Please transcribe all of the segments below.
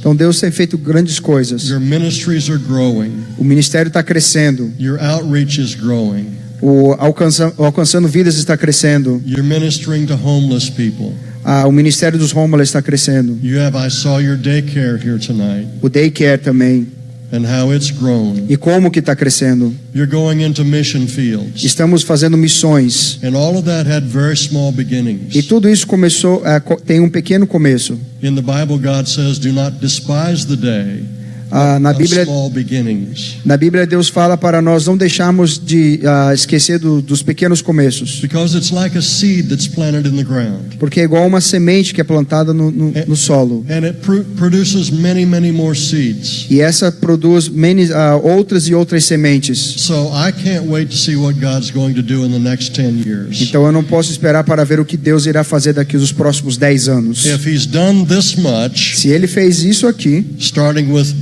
Então Deus tem feito grandes coisas. Your ministries are growing. O ministério está crescendo. Your outreach is growing. O alcançando vidas está crescendo. You're ministering to homeless people. O ministério dos homeless está crescendo. I saw your daycare here tonight. O daycare também. And how it's grown. E como que está crescendo? You're going into mission fields. Estamos fazendo missões. And all of that had very small beginnings. E tudo isso começou, tem um pequeno começo. In the Bible, God says, "Do not despise the day." Na Bíblia Deus fala para nós não deixarmos de esquecer dos pequenos começos. Porque é igual uma semente que é plantada no solo. E essa produz outras e outras sementes. Então eu não posso esperar para ver o que Deus irá fazer daqui nos próximos 10 anos. Se Ele fez isso aqui, starting with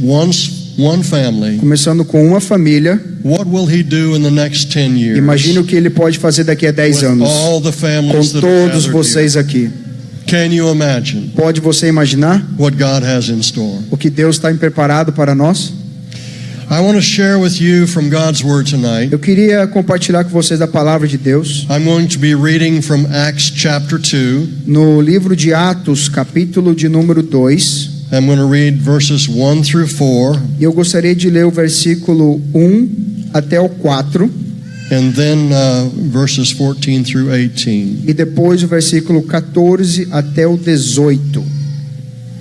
one family, começando com uma família, what will he do in the next 10 years? Imagine o que ele pode fazer daqui a 10 anos com todos vocês aqui. Can you imagine? Pode você imaginar what God has in store? O que Deus está preparado para nós? I want to share with you from God's word tonight. Eu queria compartilhar com vocês a palavra de Deus. I'm going to be reading from Acts chapter 2. No livro de Atos, capítulo de número 2. I'm going to read verses 1 through 4. Eu gostaria de ler o versículo 1 até o 4. And then verses 14 through 18. E depois o versículo 14 até o 18.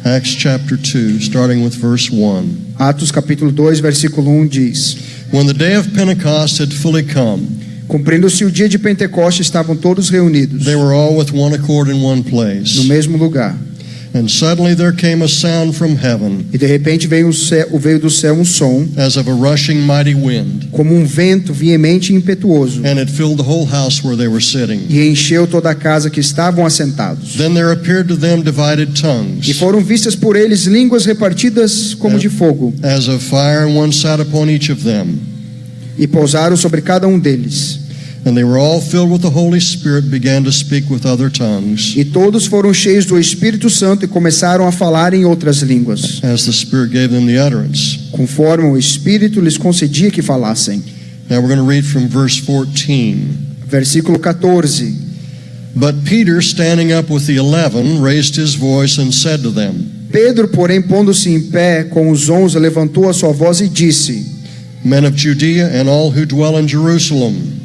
Acts chapter 2, starting with verse 1. Atos capítulo 2, versículo 1 diz: When the day of Pentecost had fully come, cumprindo-se o dia de Pentecostes, estavam todos reunidos. They were all with one accord in one place. No mesmo lugar. And suddenly there came a sound from heaven. E de repente veio do céu um som, as of a rushing mighty wind. Como um vento veemente e impetuoso. And it filled the whole house where they were sitting. E encheu toda a casa que estavam assentados. Then there appeared to them divided tongues. E foram vistas por eles línguas repartidas como de fogo. As of fire, and one sat upon each of them. E pousaram sobre cada um deles. And they were all filled with the Holy Spirit, began to speak with other tongues. E todos foram cheios do Espírito Santo e começaram a falar em outras línguas. As the Spirit gave them the utterance. Conforme o Espírito lhes concedia que falassem. Now we're going to read from verse 14. Versículo 14. But Peter, standing up with the 11, raised his voice and said to them. Pedro, porém, pondo-se em pé com os 11, levantou a sua voz e disse: Men of Judea and all who dwell in Jerusalem,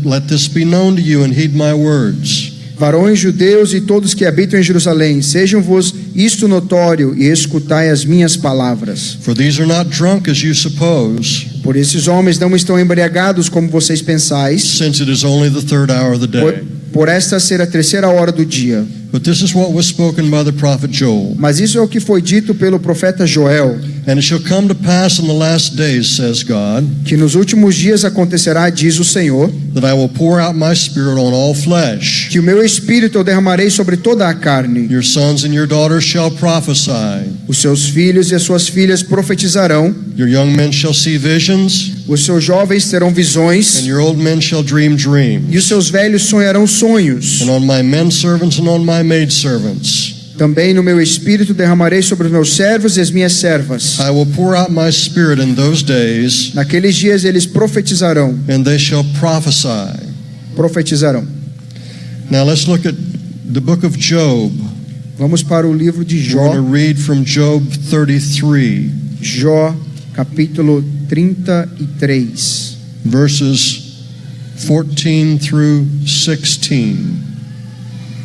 let this be known to you and heed my words. Varões judeus e todos que habitam em Jerusalém, sejam-vos isto notório e escutai as minhas palavras. For these are not drunk as you suppose. Por esses homens não estão embriagados como vocês pensais. Since it is only the third hour of the day. Por esta ser a terceira hora do dia. But this is what was spoken by the prophet Joel. Mas isso é o que foi dito pelo profeta Joel. And it shall come to pass in the last days, says God, que nos últimos dias acontecerá, diz o Senhor, that I will pour out my spirit on all flesh. Que o meu espírito eu derramarei sobre toda a carne. Your sons and your daughters shall prophesy. Os seus filhos e as suas filhas profetizarão. Your young men shall see visions. Os seus jovens terão visões. And your old men shall dream dreams. E os seus velhos sonharão sonhos. And on my men servants and on my maid servants. Também no meu espírito derramarei sobre os meus servos e as minhas servas. I will pour out my spirit in those days. Naqueles dias eles profetizarão. And they shall prophesy. Profetizarão. Now let's look at the book of Job. Vamos para o livro de Jó. We're going to read from Job 33. Jó, capítulo 33. Verses 14 through 16.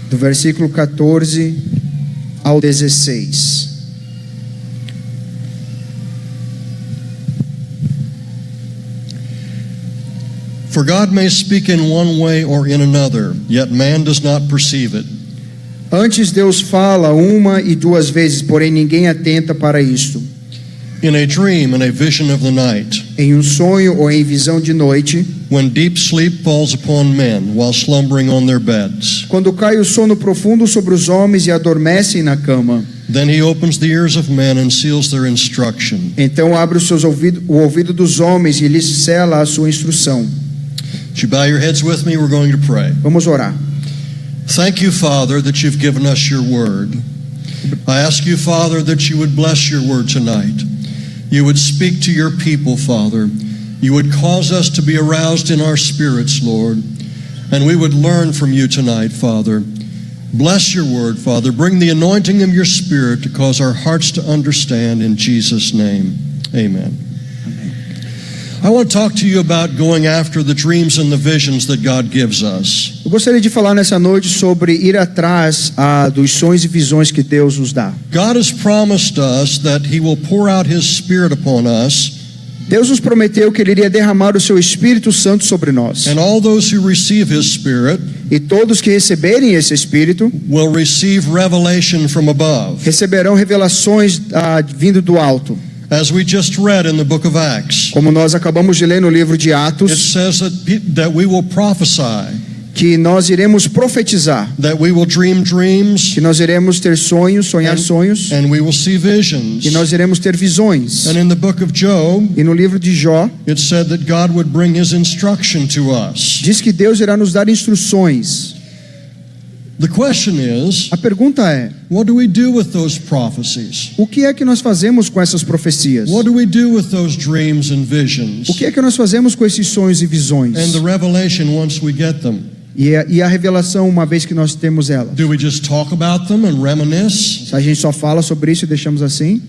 Do versículo 14 ao 16. For God may speak in one way or in another, yet man does not perceive it. Antes Deus fala uma e duas vezes, porém ninguém atenta para isto. In a dream and a vision of the night. Em um sonho ou em visão de noite. When deep sleep falls upon men while slumbering on their beds. Quando cai o sono profundo sobre os homens e adormecem na cama. Then he opens the ears of men and seals their instruction. Então abre o ouvido dos homens e lhes sela a sua instrução. Would you bow your heads with me? We're going to pray. Vamos orar. Thank you, Father, that you've given us your word. I ask you, Father, that you would bless your word tonight. You would speak to your people, Father. You would cause us to be aroused in our spirits, Lord. And we would learn from you tonight, Father. Bless your word, Father. Bring the anointing of your Spirit to cause our hearts to understand in Jesus' name. Amen. I want to talk to you about going after the dreams and the visions that God gives us. Eu gostaria de falar nessa noite sobre ir atrás dos sonhos e visões que Deus nos dá. God has promised us that he will pour out his Spirit upon us. Deus nos prometeu que Ele iria derramar o seu Espírito Santo sobre nós. And all those who receive his Spirit E todos que receberem esse Espírito will receive revelation from above. receberão revelações vindo do alto. As we just read in the book of Acts, Como nós acabamos de ler no livro de it Atos, says that we will prophesy, que nós iremos profetizar, that we will dream dreams, que nós iremos ter sonhos, sonhar sonhos, and we will see visions. que nós iremos ter visões. And in the book of Job, E no livro de Jó, it said that God would bring his instruction to us. diz que Deus irá nos dar instruções. The question is, A pergunta é, what do we do with those prophecies? o que é que nós fazemos com essas profecias? What do we do with those dreams and visions? O que é que nós fazemos com esses sonhos e visões? And the revelation once we get them? E a revelação, uma vez que nós temos ela? Do we just talk about them and reminisce? Se a gente só fala sobre isso e deixamos assim?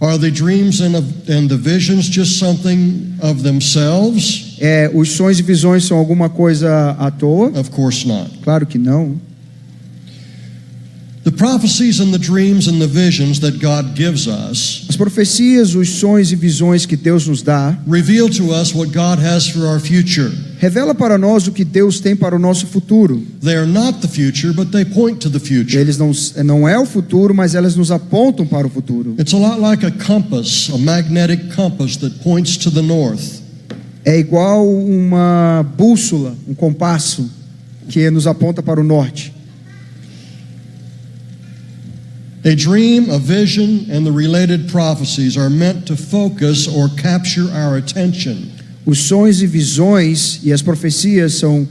Are the dreams and the visions just something of themselves? Os sonhos e visões são alguma coisa à toa? Of course not. Claro que não. The prophecies and the dreams and the visions that God gives us As profecias, os sonhos e visões que Deus nos dá, reveal to us what God has for our future. revela para nós o que Deus tem para o nosso futuro. They are not the future, but they point to the future. Eles não é o futuro, mas elas nos apontam para o futuro. It's a lot like a compass, a magnetic compass that points to the north. É igual uma bússola, um compasso que nos aponta para o norte. A dream, a vision, and the related prophecies are meant to focus or capture our attention. Os sonhos e visões e as profecias são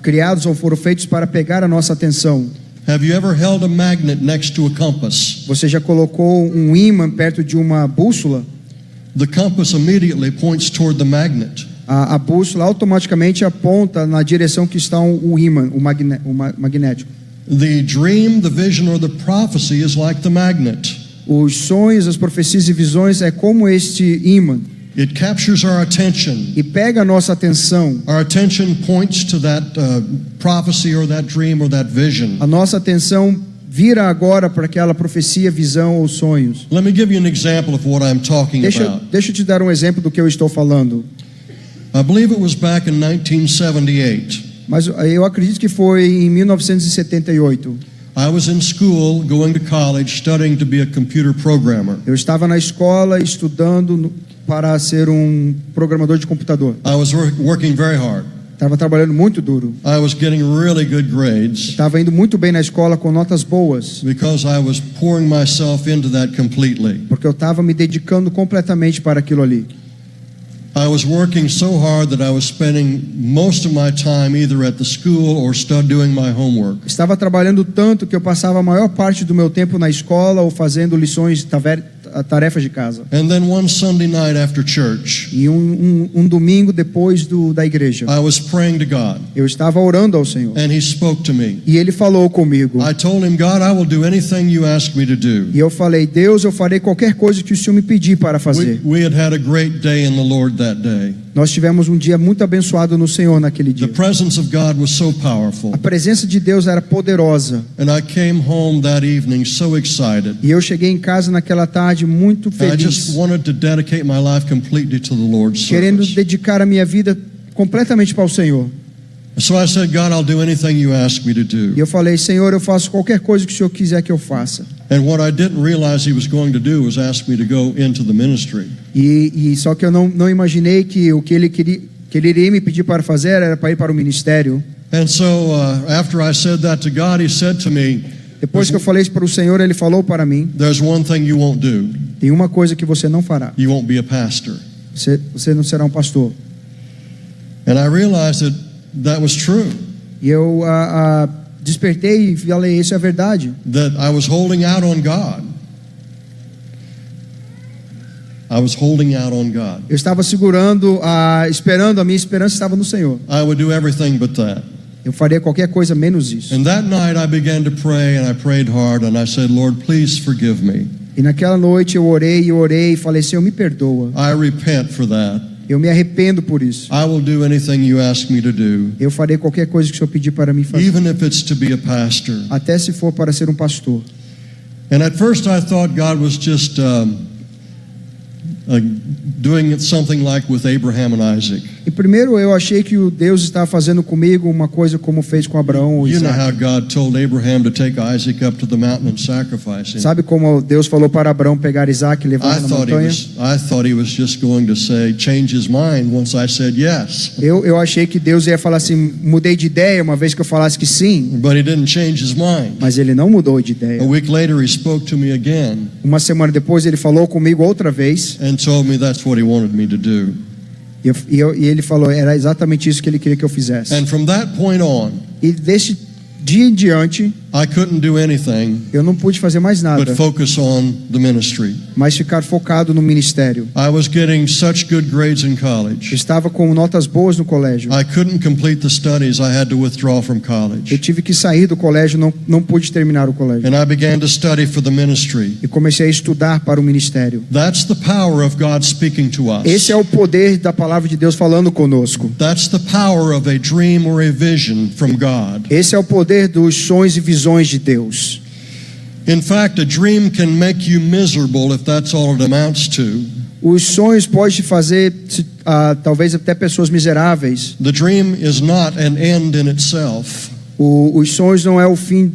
criados ou foram feitos para pegar a nossa atenção. Have you ever held a magnet next to a compass? Você já colocou um ímã perto de uma bússola? The compass immediately points toward the magnet. A bússola automaticamente aponta na direção que está o ímã, o magnético. The dream, the vision, or the prophecy is like the magnet. Os sonhos, as profecias e visões é como este ímã. It captures our attention. E pega a nossa atenção. Our attention points to that prophecy or that dream or that vision. A nossa atenção vira agora para aquela profecia, visão ou sonhos. Let me give you an example of what I'm talking about. Deixa eu te dar um exemplo do que eu estou falando. I believe it was back in 1978. Mas eu acredito que foi em 1978. I was in school, going to college, studying to be a computer programmer. Eu estava na escola estudando para ser um programador de computador. I was working very hard. Estava trabalhando muito duro. I was getting really good grades. Estava indo muito bem na escola com notas boas. Because I was pouring myself into that completely. Porque eu estava me dedicando completamente para aquilo ali. I was working so hard that I was spending most of my time either at the school or doing my homework. Estava trabalhando tanto que eu passava a maior parte do meu tempo na escola ou fazendo lições, tarefas de casa. And then one Sunday night after church, e um domingo depois da igreja, I was praying to God. Eu estava orando ao Senhor. And he spoke to me. E ele falou comigo. I told him, God, I will do anything you ask me to do. E eu falei, Deus, eu farei qualquer coisa que o Senhor me pedir para fazer. We had a great day in the Lord that day. Nós tivemos um dia muito abençoado no Senhor naquele dia. The presence of God was so powerful. A presença de Deus era poderosa. And I came home that evening so excited. E eu cheguei em casa naquela tarde muito feliz. I just wanted to dedicate my life completely to the Lord's service. Querendo dedicar a minha vida completamente para o Senhor. So I said, God, I'll do anything you ask me to do. E eu falei, Senhor, eu faço qualquer coisa que o Senhor quiser que eu faça. And what I didn't realize he was going to do was ask me to go into the ministry. E só que eu não imaginei que o que ele iria me pedir para fazer era para ir para o ministério. And so after I said that to God, he said to me, depois que eu falei isso para o Senhor, ele falou para mim, there's one thing you won't do. Tem uma coisa que você não fará. You won't be a pastor. Você não será um pastor. And I realized that was true. E eu despertei e falei, isso é verdade. That I was holding out on God. I was holding out on God. Eu estava esperando, a minha esperança estava no Senhor. I would do everything but that. Eu faria qualquer coisa menos isso. And that night I began to pray, and I prayed hard, and I said, Lord, please forgive me. E naquela noite eu orei e falei, Senhor, me perdoa. I repent for that. Eu me arrependo por isso. I will do anything you ask me to do. Eu farei qualquer coisa que o Senhor pedir para mim fazer. Even if it's to be a pastor. Até se for para ser um pastor. And at first I thought God was just doing something like with Abraham and Isaac. E primeiro eu achei que o Deus estava fazendo comigo uma coisa como fez com Abraão e You know Isaac. how God told Abraham to take Isaac up to the mountain and sacrifice him. Sabe como Deus falou para Abraão pegar Isaac e levar na montanha? I thought he was just going to say, change his mind once I said yes. Eu achei que Deus ia falar assim, mudei de ideia uma vez que eu falasse que sim. But he didn't change his mind. Mas ele não mudou de ideia. A week later he spoke to me again. Uma semana depois ele falou comigo outra vez. And told me that's what he wanted me to do. E ele falou, era exatamente isso que ele queria que eu fizesse. And from that point on, e desse dia em diante, I couldn't do anything eu não pude fazer mais nada, but focus on the ministry. Mas ficar focado no ministério. I was getting such good grades in college. Estava com notas boas no colégio. I couldn't complete the studies. I had to withdraw from college. Eu tive que sair do colégio, não pude terminar o colégio. And I began to study for the ministry. E comecei a estudar para o ministério. That's the power of God speaking to us. Esse é o poder da palavra de Deus falando conosco. That's the power of a dream or a vision from God. Esse é o poder dos sonhos e visões de Deus. In fact, a dream can make you miserable if that's all it amounts to. Os sonhos podem te fazer talvez até pessoas miseráveis. The dream is not an end in itself. Os sonhos não é o fim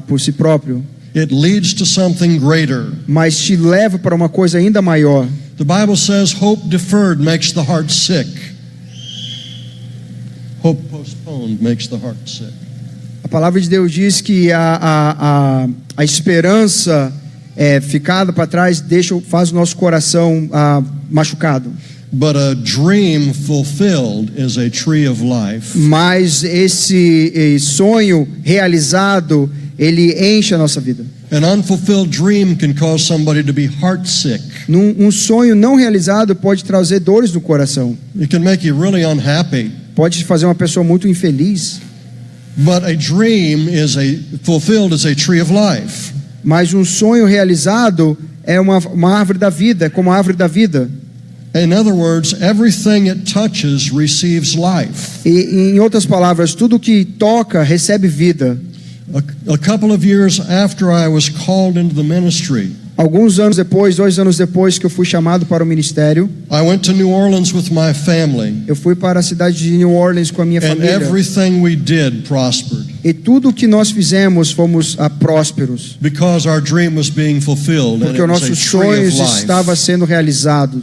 por si próprio. It leads to something greater. Mas te leva para uma coisa ainda maior. The Bible says hope deferred makes the heart sick. Hope postponed makes the heart sick. A palavra de Deus diz que a esperança ficada para trás faz o nosso coração machucado. But a dream fulfilled is a tree of life. Mas esse sonho realizado, ele enche a nossa vida. An unfulfilled dream can cause somebody to be heartsick. Um sonho não realizado pode trazer dores no coração. It can make you really unhappy. Pode fazer uma pessoa muito infeliz. But a dream fulfilled is a tree of life. Mas um sonho realizado é uma árvore da vida, é como a árvore da vida. In other words, everything it touches receives life. E em outras palavras, tudo que toca recebe vida. A couple of years after I was called into the ministry, alguns anos depois, 2 anos depois que eu fui chamado para o ministério, I went to New Orleans with my family. Eu fui para a cidade de New Orleans com a minha família. And everything we did prospered. E tudo que nós fizemos fomos prósperos. Because our dream was being fulfilled. Porque o nosso sonho estava sendo realizado.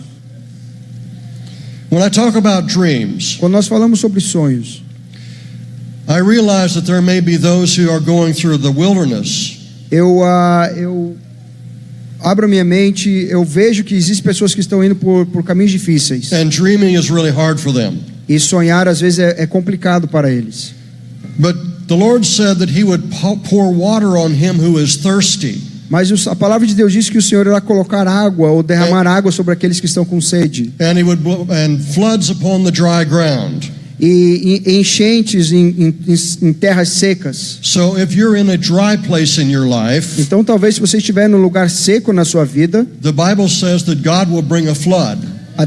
When I talk about dreams, quando nós falamos sobre sonhos, I realize that there may be those who are going through the wilderness. Eu abro minha mente, eu vejo que existem pessoas que estão indo por caminhos difíceis. And dreaming is really hard for them. E sonhar às vezes é complicado para eles. But the Lord said that he would pour water on him who is thirsty. Mas a palavra de Deus diz que o Senhor irá colocar água ou derramar água sobre aqueles que estão com sede. And floods upon the dry ground. E enchentes em terras secas. So if you're in a dry place in your life, então talvez se você estiver num lugar seco na sua vida, the Bible says that God will bring a flood.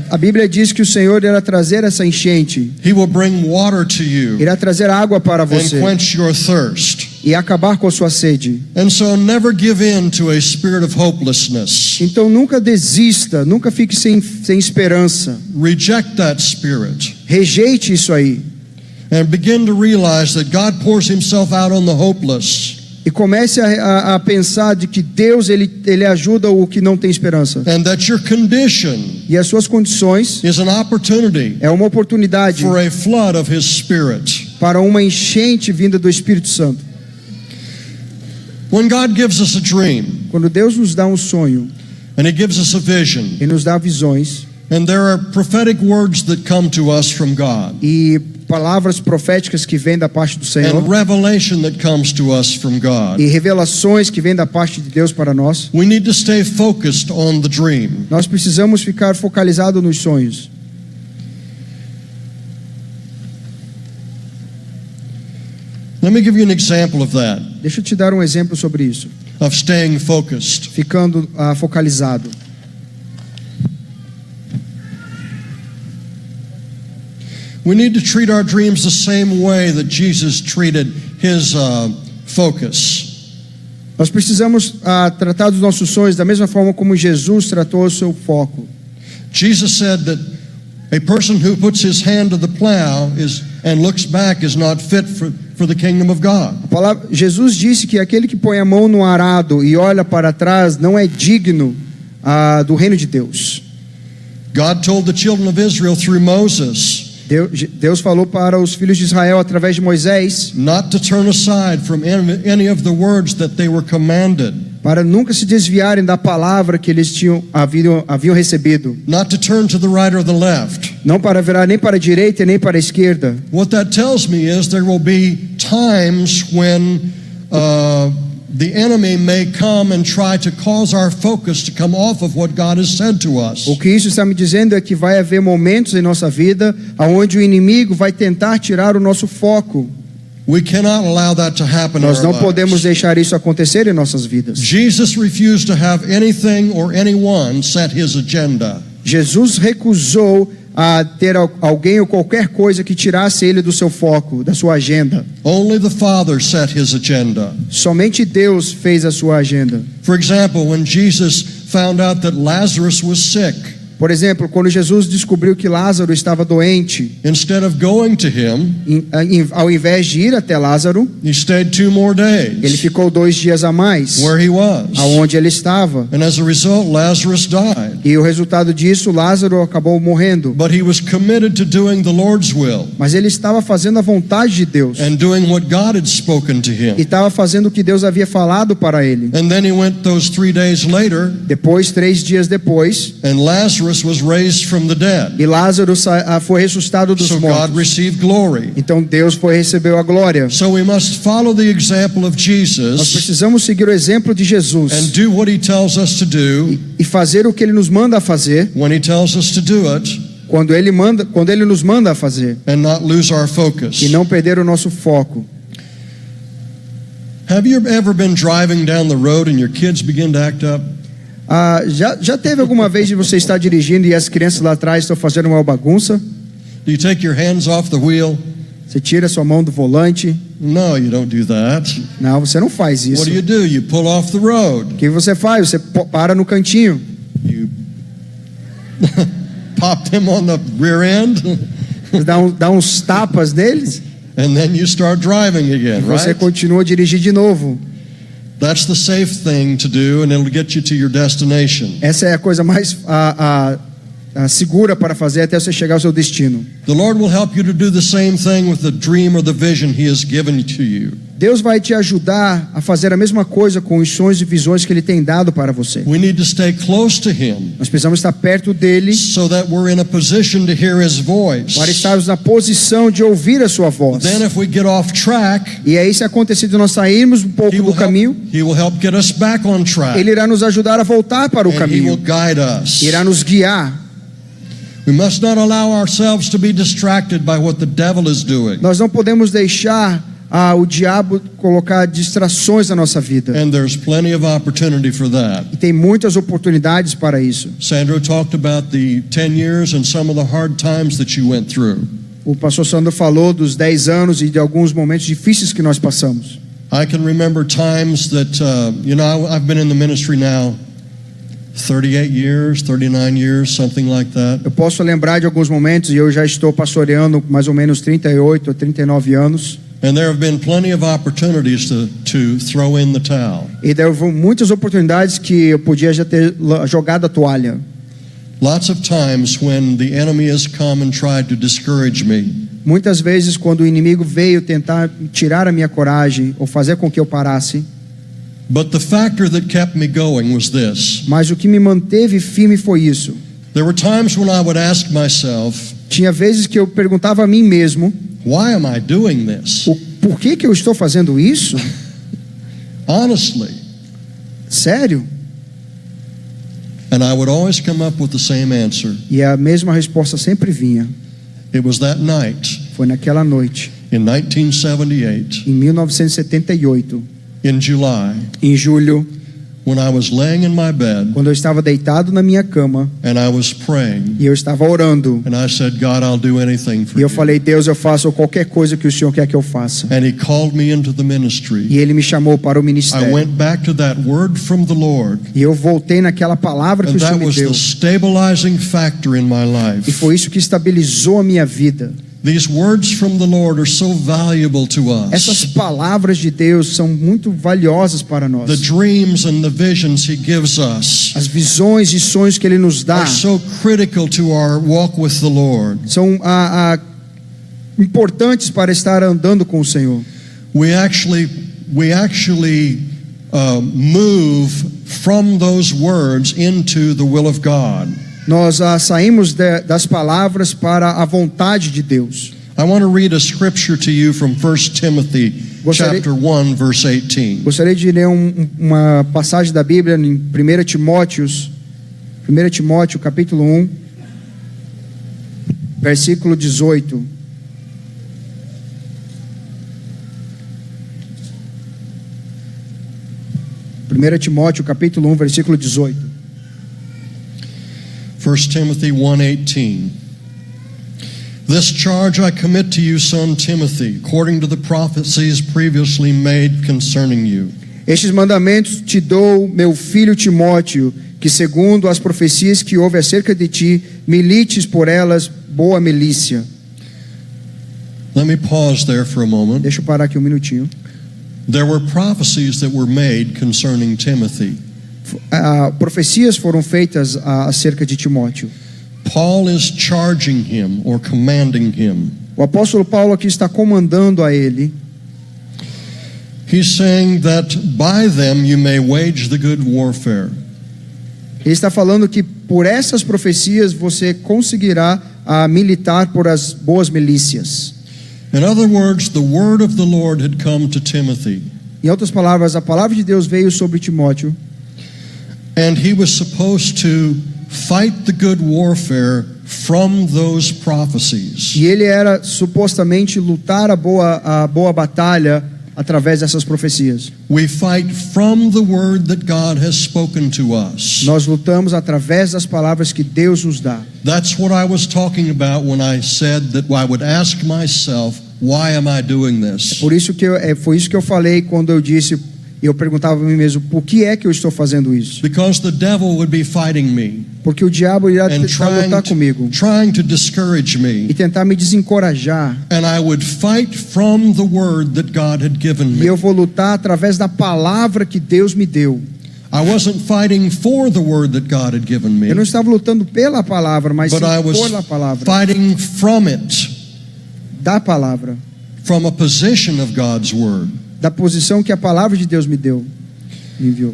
A Bíblia diz que o Senhor irá trazer essa enchente. He will bring water to you. Irá trazer água para você. And quench your thirst. E acabar com a sua sede. And so never give in to a spirit of hopelessness. Então nunca desista, nunca fique sem esperança. Reject that spirit. Rejeite isso aí. And begin to realize that God pours himself out on the hopeless. E comece a pensar de que Deus ele ajuda o que não tem esperança. And that your condition e as suas condições is an opportunity é uma oportunidade for a flood of his spirit. Para uma enchente vinda do Espírito Santo. When God gives us a dream, quando Deus nos dá um sonho, and he gives us a vision, ele nos dá visões, And there are prophetic words that come to us from God. E palavras proféticas que vêm da parte do Senhor. And revelation that comes to us from God. E revelações que vêm da parte de Deus para nós. We need to stay focused on the dream. Nós precisamos ficar focalizados nos sonhos. Let me give you an example of that, Deixa eu te dar um exemplo sobre isso. of staying focused. Ficando focalizado. We need to treat our dreams the same way that Jesus treated his focus. Nós precisamos tratar dos nossos sonhos da mesma forma como Jesus tratou o seu foco. Jesus said that a person who puts his hand to the plow and looks back is not fit for the kingdom of God. Jesus disse que aquele que põe a mão no arado e olha para trás não é digno do reino de Deus. God told the children of Israel through Moses Deus falou para os filhos de Israel através de Moisés not to turn aside from any of the words that they were commanded. Para nunca se desviarem da palavra que eles haviam recebido. Not to turn to the right or the left. Não para virar nem para a direita nem para a esquerda. What that tells me is there will be times when the enemy may come and try to cause our focus to come off of what God has said to us. O que isso está me dizendo é que vai haver momentos em nossa vida onde o inimigo vai tentar tirar o nosso foco. We cannot allow that to happen in Nós our não podemos lives. deixar isso acontecer em nossas vidas. Jesus refused to have anything or anyone set his agenda. Jesus recusou a ter alguém ou qualquer coisa que tirasse ele do seu foco, da sua agenda. Only the Father set his agenda. Somente Deus fez a sua agenda. For example, when Jesus found out that Lazarus was sick, Por exemplo, quando Jesus descobriu que Lázaro estava doente, instead of going to him, ao invés de ir até Lázaro, he stayed 2 more ele days ficou 2 dias a mais, where he was. aonde ele estava. And as a result, Lazarus died. E o resultado disso, Lázaro acabou morrendo. But he was committed to doing the Lord's will Mas ele estava fazendo a vontade de Deus. and doing what God had spoken to E him. estava fazendo o que Deus havia falado para ele. And then he went those 3 days later, Depois, 3 dias depois, and Lazarus was raised from the dead. e Lázaro foi ressuscitado dos So God mortos. received glory. Então Deus recebeu a glória. So we must follow the example of Nós Jesus precisamos seguir o exemplo de and Jesus do what he tells us to do e fazer o que ele nos manda a fazer when he tells us to do it, quando ele nos manda a fazer, and not lose our focus. e não perder o nosso foco. Have you ever been driving down the road and your kids begin to act up? Já teve alguma vez de você estar dirigindo e as crianças lá atrás estão fazendo uma bagunça? Do you take your hands off the wheel? Você tira sua mão do volante? No, you don't do that. Não, você não faz isso. What do? You pull off the road. O que você faz? Você para no cantinho. You pop them on the rear end, Você dá uns tapas neles. and then you start driving again, Você right? continua a dirigir de novo. That's the safe thing to do, and it'll get you to your destination. Essa é a coisa mais segura para fazer até você chegar ao seu destino. The Lord will help you to do the same thing with the dream or the vision He has given to you. Deus vai te ajudar a fazer a mesma coisa com os sonhos e visões que Ele tem dado para você. We need to stay close to Him Nós precisamos estar perto dele so that we're in a position to hear His voice. para estarmos na posição de ouvir a sua voz. Then if we get off track, E aí, se acontecer de nós sairmos um pouco do caminho, He will help get us back on track. Ele irá nos ajudar a voltar para o And He will caminho. guide us. Irá nos guiar. We must not allow ourselves to be distracted by what the devil is doing. Nós não podemos deixar o diabo colocar distrações na nossa vida. And there's plenty of opportunity for that. E tem muitas oportunidades para isso. Sandro talked about the 10 years and some of the hard times that you went through. O pastor Sandro falou dos 10 anos e de alguns momentos difíceis que nós passamos. I can remember times that, I've been in the ministry now 38 years, 39 years, something like that. Eu posso lembrar de alguns momentos, e eu já estou pastoreando mais ou menos 38 ou 39 anos. And there have been plenty of opportunities to throw in the towel. E houve muitas oportunidades que eu podia já ter jogado a toalha. Lots of times when the enemy has come and tried to discourage me. Muitas vezes quando o inimigo veio tentar tirar a minha coragem ou fazer com que eu parasse, But the factor that kept me going was this. mas o que me manteve firme foi isso. There were times when I would ask myself, Tinha vezes que eu perguntava a mim mesmo, why am I doing this? por que eu estou fazendo isso? Honestly. Sério? And I would always come up with the same answer. E a mesma resposta sempre vinha. It was that night Foi naquela noite, in 1978, em 1978, in July, em julho, when I was laying in my bed quando eu estava deitado na minha cama and I was praying, e eu estava orando. and I said, God, I'll do anything for E eu you. falei, Deus, eu faço qualquer coisa que o Senhor quer que eu faça. And He called me into the ministry. E Ele me chamou para o I ministério. went back to that word from the Lord, E eu voltei naquela palavra que and o Senhor that me was deu. the stabilizing factor in my E life. foi isso que estabilizou a minha vida. These words from the Lord are so valuable to Essas us. palavras de Deus são muito valiosas para The nós. dreams and the visions He gives us As visões e sonhos que Ele nos dá are so critical to our walk with the Lord. são importantes para estar andando com o Senhor. We actually move from those words into the will of God. Nós saímos das palavras para a vontade de Deus. I want to read a scripture to you from 1 Timothy chapter 1 verse 18. Gostaria de ler uma passagem da Bíblia em 1 Timóteo capítulo 1, versículo 18. Primeira Timóteo capítulo 1, versículo 18. 1 Timothy 1:18. This charge I commit to you, son Timothy, according to the prophecies previously made concerning you. Estes mandamentos te dou, meu filho Timóteo, que segundo as profecias que houve acerca de ti, milites por elas boa milícia. Let me pause there for a moment. Deixa eu parar aqui um minutinho. There were prophecies that were made concerning Timothy. Profecias foram feitas acerca de Timóteo. Paul is charging him or commanding him. O apóstolo Paulo aqui está comandando a ele. He's saying that by them you may wage the good warfare. Ele está falando que por essas profecias você conseguirá militar por as boas milícias. In other words, the word of the Lord had come to Timothy. Em outras palavras, a palavra de Deus veio sobre Timóteo. And he was supposed to fight the good warfare from those prophecies. E ele era supostamente lutar a boa batalha através dessas profecias. We fight from the word that God has spoken to us. Nós lutamos através das palavras que Deus nos dá. That's what I was talking about when I said that I would ask myself, why am I doing this? Foi isso que eu falei quando eu disse, eu perguntava a mim mesmo, por que é que eu estou fazendo isso? Because the devil would be fighting me Porque o diabo irá and tentar lutar comigo trying to discourage me. e tentar me desencorajar. And I would fight from the word that God had given E me. eu vou lutar através da palavra que Deus me deu. I wasn't fighting for the word that God had given me, Eu não estava lutando pela palavra, mas sim but I was pela palavra, fighting from it, da palavra, from a position of God's word. da posição que a palavra de Deus me enviou.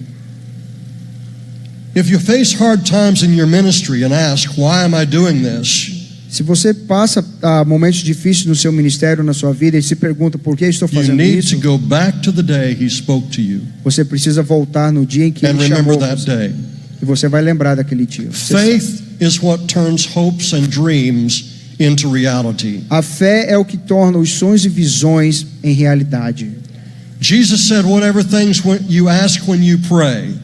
If you face hard times in your ministry and ask, why am I doing this? Se você passa momentos difíceis no seu ministério, na sua vida, e se pergunta por que estou You fazendo need isso, to go back to the day he spoke to you você precisa voltar no dia em que and Ele remember chamou that você. day. E você vai lembrar daquele dia. Você sabe. Faith is what turns hopes and dreams into reality. A fé é o que torna os sonhos e visões em realidade. Jesus said, whatever things you ask when you pray,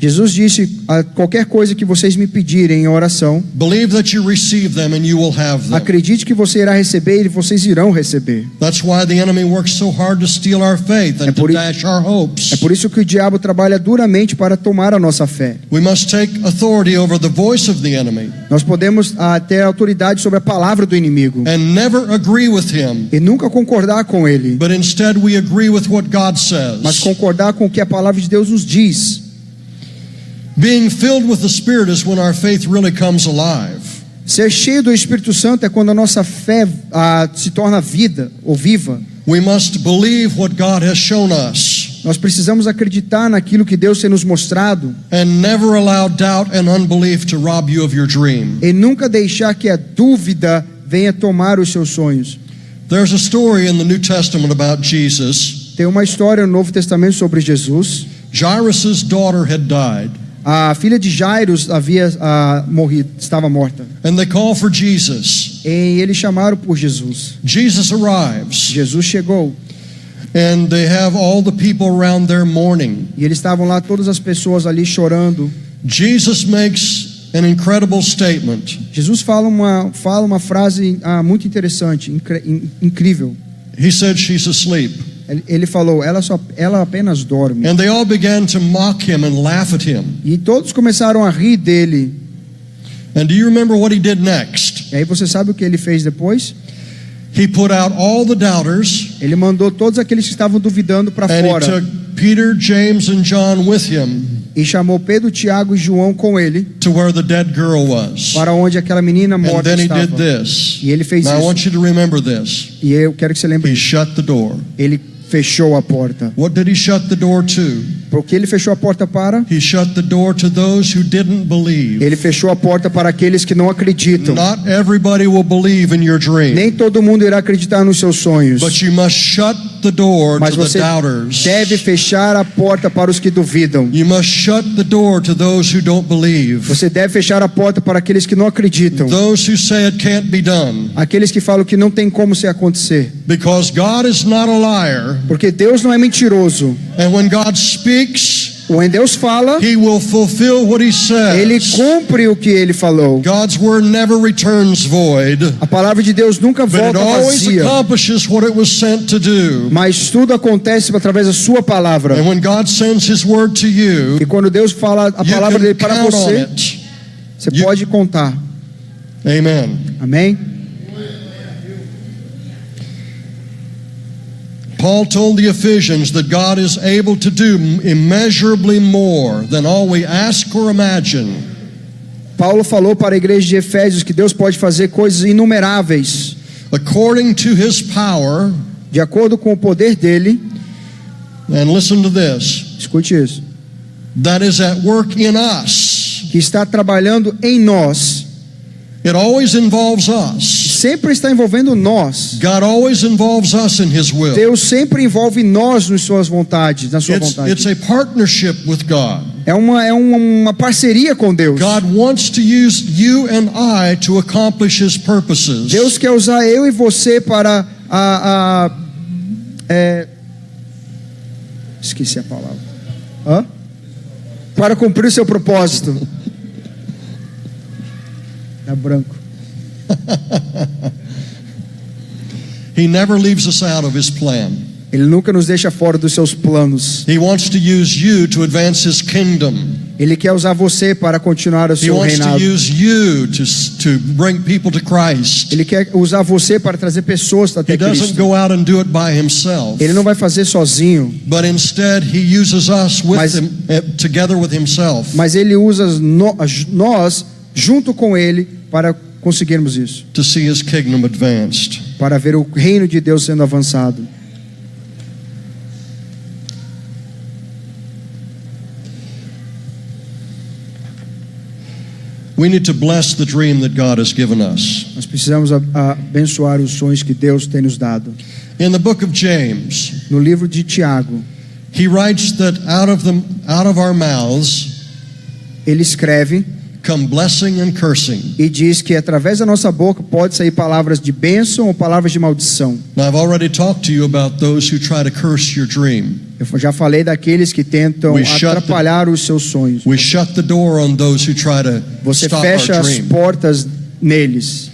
Jesus disse, qualquer coisa que vocês me pedirem em oração, believe that you receive them and you will have them. acredite que você irá receber e vocês irão receber. That's why the enemy works so hard to steal our faith and to dash our hopes. É por isso que o diabo trabalha duramente para tomar a nossa fé. We must take authority over the voice of the enemy Nós podemos ter autoridade sobre a palavra do inimigo and never agree with him, e nunca concordar com ele, but instead we agree with what God mas says. concordar com o que a palavra de Deus nos diz. Being filled with the Spirit is when our faith really comes alive. Ser cheio do Espírito Santo é quando a nossa fé se torna vida ou viva. We must believe what God has shown us. Nós precisamos acreditar naquilo que Deus tem nos mostrado and never allow doubt and unbelief to rob you of your dream. e nunca deixar que a dúvida venha tomar os seus sonhos. There's a story in the New Testament about Jesus. Tem uma história no Novo Testamento sobre Jesus. Jairus' daughter had died, A filha de Jairo havia morrido, estava morta. and they call for Jesus. E eles chamaram por Jesus. Jesus arrives, Jesus chegou and they have all the people around there mourning. e eles estavam lá, todas as pessoas ali chorando. Jesus makes an incredible statement. Jesus fala uma frase muito interessante, incrível. He said, "She's asleep." Ele falou, ela apenas dorme. And they all began to mock him and laugh at him. E todos começaram a rir dele. And do you remember what he did next? E aí você sabe o que ele fez depois? He put out all the doubters, Ele mandou todos aqueles que estavam duvidando para and he fora. took Peter, James, and John with him E chamou Pedro, Tiago e João com ele to where the dead girl was. para onde aquela menina And morta then he estava. did this. E ele fez Now I isso. want you to remember this. E eu quero que você lembre He disso. shut the door. Ele fechou a porta. What did he shut the door to? Por que ele fechou a porta para? He shut the door to those who didn't believe. Ele fechou a porta para aqueles que não acreditam. Not everybody will believe in your dream, Nem todo mundo irá acreditar nos seus sonhos. but you must shut the door Mas to the você doubters. deve fechar a porta para os que duvidam. You must shut the door to those who don't believe. Você deve fechar a porta para aqueles que não acreditam. Those who say it can't be done. Aqueles que falam que não tem como se acontecer. Because God is not a liar. Porque Deus não é mentiroso. And when God speaks, Quando Deus fala, He will fulfill what He says. Ele cumpre o que Ele falou. God's word never returns void, A palavra de Deus nunca but it volta always vazia. accomplishes what it was sent to do. Mas tudo acontece através da sua palavra. And when God sends His word to you, E quando Deus fala a you palavra dele can para count on você, it. você You- pode contar. Amen. Amém? Paul told the Ephesians that God is able to do immeasurably more than all we ask or imagine, Paulo falou para a igreja de Efésios que Deus pode fazer coisas inumeráveis, according to His power. de acordo com o poder dele. And listen to this, Escute isso. that is at work in us. Que está trabalhando em nós. It always involves us. Sempre está envolvendo nós. God always involves us in His will. Deus sempre envolve nós nas suas vontades, na sua It's vontade. a partnership with God. É uma parceria com Deus. God wants to use you and I to accomplish His purposes. Deus quer usar eu e você para esqueci a palavra. Hã? Para cumprir o seu propósito. Dá branco. He never leaves us out of His plan. Ele nunca nos deixa fora dos seus planos. He wants to use you to advance His kingdom. Ele quer usar você para continuar o He seu wants to reinado. use you to bring people to Christ. Ele quer usar você para trazer pessoas até He doesn't Cristo. go out and do it by himself, Ele não vai fazer sozinho, but instead He uses us with Mas- him, together with Himself mas Ele usa nós junto com Ele para conseguirmos isso, to see His kingdom advanced. para ver o reino de Deus sendo avançado. We need to bless the dream that God has given us. Nós precisamos abençoar os sonhos que Deus tem nos dado. In the book of James, No livro de Tiago, he writes that out of our mouths ele escreve come blessing and cursing. e diz que através da nossa boca pode sair palavras de bênção ou palavras de maldição. Now, I've already talked to you about those who try to curse your dream. Eu já falei daqueles que tentam We shut atrapalhar os seus sonhos. We shut the door on those who try to Você stop fecha our as dream. portas neles.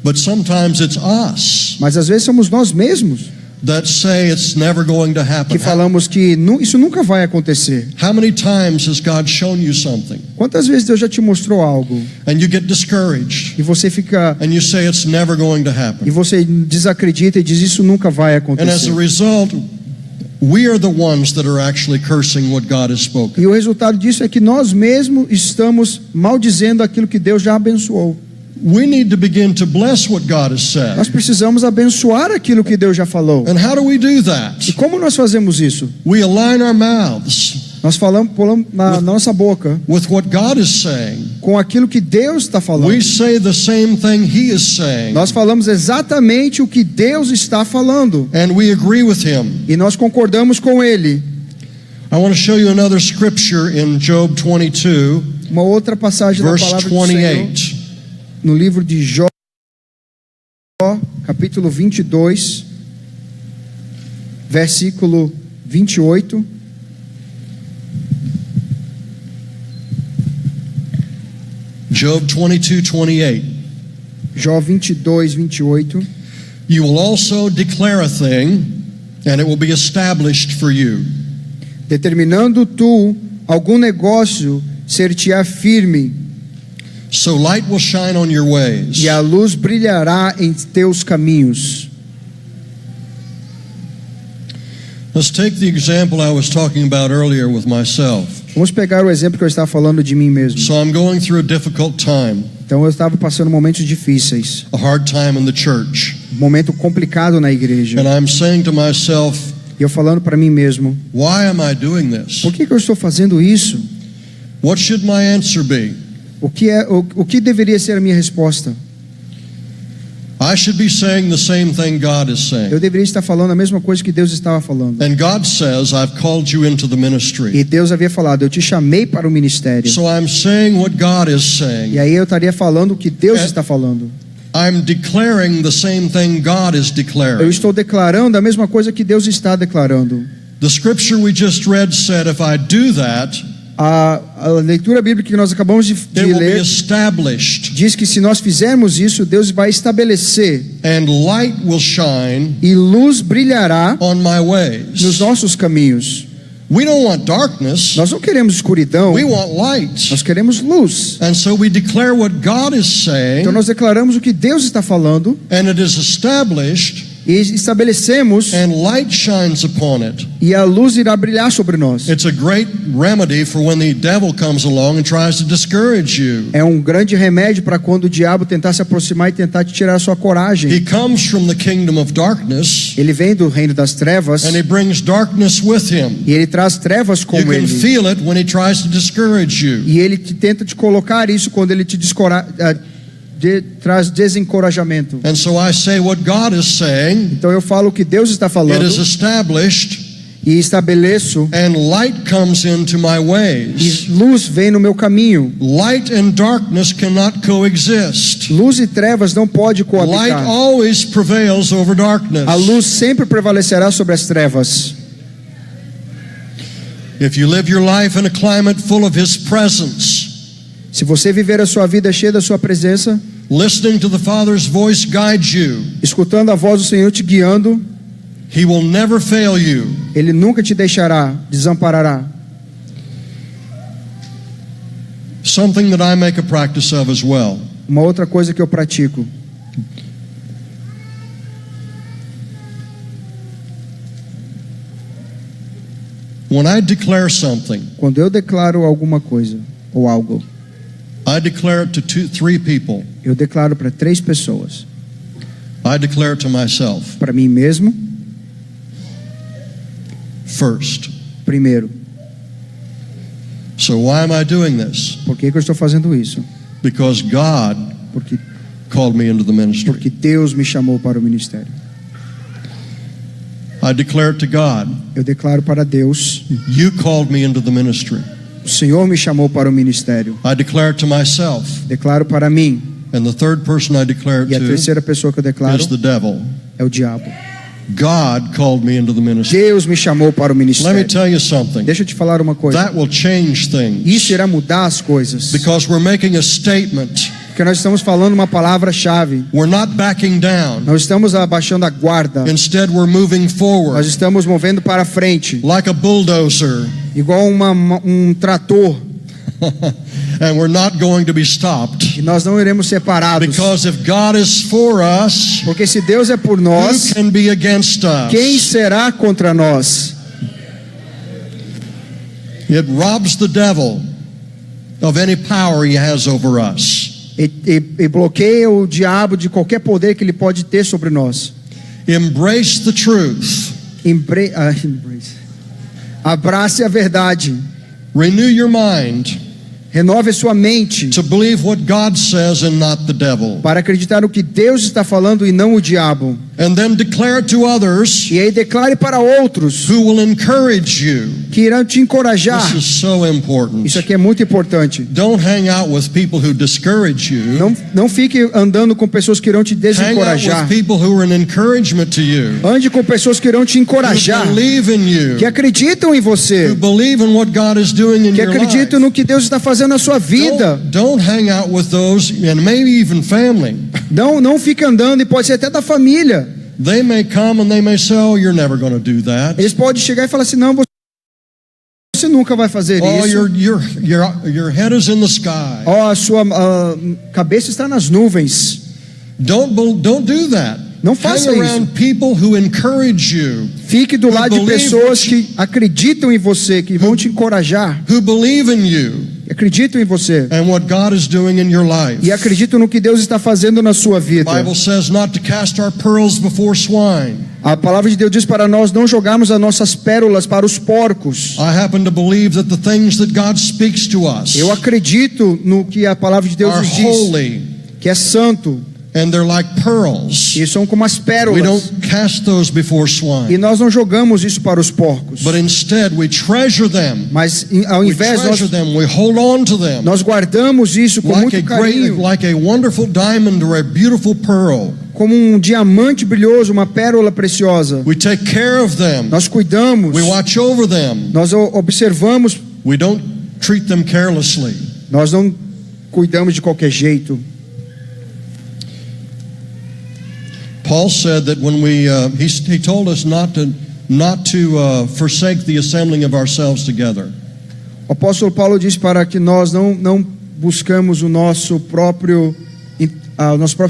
But sometimes it's us Mas às vezes somos nós mesmos that say it's never going to happen. que falamos que isso nunca vai acontecer. How many times has God shown you something Quantas vezes Deus já te mostrou algo and you get discouraged e você fica and you say it's never going to e happen? você desacredita e diz isso nunca vai And as acontecer. a result, we are the ones that are actually cursing what God has spoken. E o resultado disso é que nós mesmos estamos maldizendo aquilo que Deus já abençoou. we need to begin to bless what God has said. Nós precisamos abençoar aquilo que Deus já falou. And how do we do that? E como nós fazemos isso? We align our mouths Nós pulamos na nossa boca with what God is saying. com aquilo que Deus está falando. We say the same thing He is saying. Nós falamos exatamente o que Deus está falando. And we agree with Him. E nós concordamos com Ele. I want to show you another scripture in Job 22, Uma outra passagem da verse palavra do Senhor, 28. no livro de Jó, capítulo 22, versículo 28. Job 22:28. Jó 22, 28. You will also declare a thing, and it will be established for you. Determinando tu algum negócio, ser-te-á firme, So light will shine on your ways. e a luz brilhará em teus caminhos. Let's take the example I was talking about earlier with myself. Vamos pegar o exemplo que eu estava falando de mim mesmo. So I'm going through a difficult time, Então eu estava passando momentos difíceis, a hard time in the church. um momento complicado na igreja. And I'm saying to myself, E eu falando para mim mesmo, why am I doing this? por que eu estou fazendo isso? What should my answer be? O que deveria ser a minha resposta? I should be saying the same thing God is saying. Eu deveria estar falando a mesma coisa que Deus estava falando. And God says, I've called you into the ministry. E Deus havia falado, eu te chamei para o ministério. So I'm saying what God is E saying. aí eu estaria falando o que Deus está falando. I'm declaring the same thing God is Eu declaring. estou declarando a mesma coisa que Deus está declarando. The scripture we just read said, if I do that, A leitura bíblica que nós acabamos de it will be ler established, diz que se nós fizermos isso, Deus vai estabelecer and light will shine e luz brilhará on my nos ways. nossos caminhos. We don't want darkness, Nós não queremos escuridão, we want light. nós queremos luz. And so we declare what God is saying, Então nós declaramos o que Deus está falando and it is established, e estabelecemos, and light shines upon it. e a luz irá brilhar sobre nós. It's a great remedy for when the devil comes along and tries to discourage you. É um grande remédio para quando o diabo tentar se aproximar e tentar te tirar a sua coragem. He comes from the kingdom of darkness, Ele vem do reino das trevas and he brings darkness with him. e ele traz trevas com You can ele. feel it when he tries to discourage you. E ele tenta te colocar isso quando ele te traz desencorajamento. And so I say what God is saying, Então eu falo o que Deus está it falando is established, e estabeleço, and light comes into my ways. e luz vem no meu caminho. Light and darkness cannot coexist. Luz e trevas não pode Light coabitar. always prevails over darkness. A luz sempre prevalecerá sobre as trevas. If you live your life in a climate full of His presence, Se você viver a sua vida cheia da sua presença, listening to the Father's voice guide you, escutando a voz do Senhor te guiando, He will never fail you. Ele nunca te deixará, desamparará. Something that I make a practice of as well. Uma outra coisa que eu pratico. When I declare something, Quando eu declaro alguma coisa ou algo, I declare it to three people. eu declaro para 3 pessoas. I declare it to myself Para mim mesmo, first. primeiro. So why am I doing this? Por que eu estou fazendo isso? Because God Porque called me into the ministry. Deus me chamou para o ministério. I declare it to God. Eu declaro para Deus, You called me into the ministry. o Senhor me chamou para o ministério. I declare it to myself. Declaro para mim. And the third person I declare E a it to terceira pessoa que eu declaro is the devil. é o diabo. God called me into the ministry. Deus me chamou para o Let me ministério. tell you something. Deixa eu te falar uma coisa. That will change things. Isso irá mudar as coisas. Because we're making a statement. Porque nós estamos falando uma palavra-chave. We're not backing down. Não estamos abaixando a guarda. Instead, we're moving Nós forward estamos movendo para frente. like a bulldozer. Igual um trator. And we're not going to be stopped. E nós não iremos ser parados. Because if God is for us, Porque se Deus é por nós, who can be against us? quem será contra nós? It robs the devil of any power he has over us. e bloqueia o diabo de qualquer poder que ele pode ter sobre nós. Embrace the truth. Abrace a verdade. Renew your mind Renove a sua mente to believe what God says and not the devil. para acreditar no que Deus está falando e não o diabo. And then declare it to others E aí declare para outros who will encourage you. que irão te encorajar. This is so important. Isso aqui é muito importante. Don't hang out with people who discourage you. Não fique andando com pessoas que irão te Hang out desencorajar. with people who are an encouragement to you. Ande com pessoas que irão te encorajar, Who believe in you. que acreditam em você, Who believe in what God is doing in que your life. acreditam no que Deus está fazendo na sua vida. Don't hang out with those, and maybe even family. Não fique andando, e pode ser até da família. They may come and they may say, "Oh, you're never going to do that." Eles podem chegar e falar assim: não, você nunca vai fazer Oh, isso. your head is in the sky. Ó, a sua cabeça está nas nuvens. Don't do that. Não faça Hang around people who encourage you, Fique do lado de believe pessoas que acreditam em você, que vão te encorajar, who believe in you que acreditam em você and what God is doing in your life. e acreditam no que Deus está fazendo na sua The vida. Bible says not to cast our pearls before swine. A palavra de Deus diz para nós não jogarmos as nossas pérolas para os porcos. I happen to believe that the things that God speaks to us Eu acredito no que a palavra de Deus are nos diz, holy, que é santo, and they're like pearls. e são como as We pérolas. don't cast those before E swine, nós não jogamos isso para os porcos. but instead we treasure them. Mas ao We invés treasure them, we hold on to them nós guardamos isso com like muito carinho, like a wonderful diamond or a beautiful pearl. como um diamante brilhoso, uma pérola preciosa. We take care of them. Nós cuidamos, We watch over them. nós observamos, We don't treat them carelessly. nós não cuidamos de qualquer jeito. Paul said that when he told us not to forsake the assembling of ourselves together. O apóstolo Paulo diz para que nós não buscamos o nossos próprios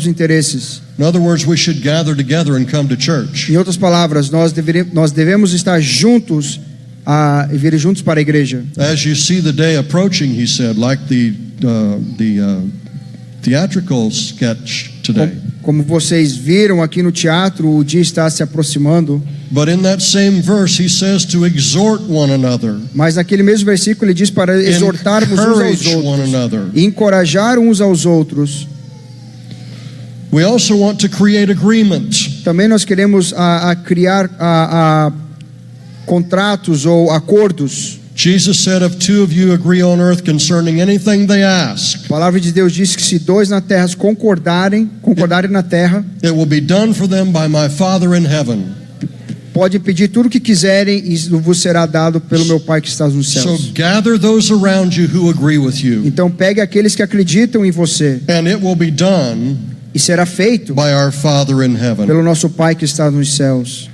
interesses. In other words, we should gather together and come to church. Em outras palavras, nós devemos estar juntos e vir juntos para a igreja. As you see the day approaching, he said, like the theatrical sketch today. Como vocês viram aqui no teatro, o dia está se aproximando. But in that same verse, he says to exhort one another, Mas naquele mesmo versículo ele diz para exortarmos uns aos encourage one outros another. e encorajar uns aos outros. We also want to create agreement. Também nós queremos criar contratos ou acordos. Jesus said, if two of you agree on earth concerning anything they ask, A palavra de Deus diz que se dois na terra concordarem na terra, it will be done for them by my Father in heaven. podem pedir tudo o que quiserem e vos será dado pelo meu Pai que está nos So céus. gather those around you who agree with you, Então pegue aqueles que acreditam em você and it will be done e será feito by our Father in heaven. pelo nosso Pai que está nos céus.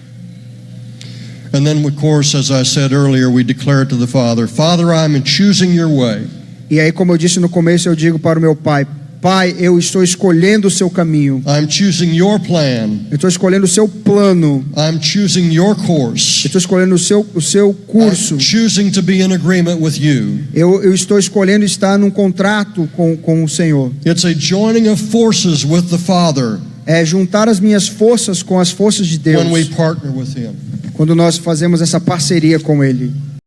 And then, of course, as I said earlier, we declare to the Father, Father, I'm choosing your way. E aí, como eu disse no começo, eu digo para o meu Pai: Pai, eu estou escolhendo o seu caminho. I'm choosing your plan. Eu estou escolhendo o seu plano. I'm choosing your Eu course. estou escolhendo o seu curso. I'm choosing to be in agreement with you. Eu estou escolhendo estar num contrato com o Senhor. It's a joining of forces with the Father É juntar as minhas forças com as forças de Deus. when we partner with Him. Quando nós fazemos essa parceria com Ele.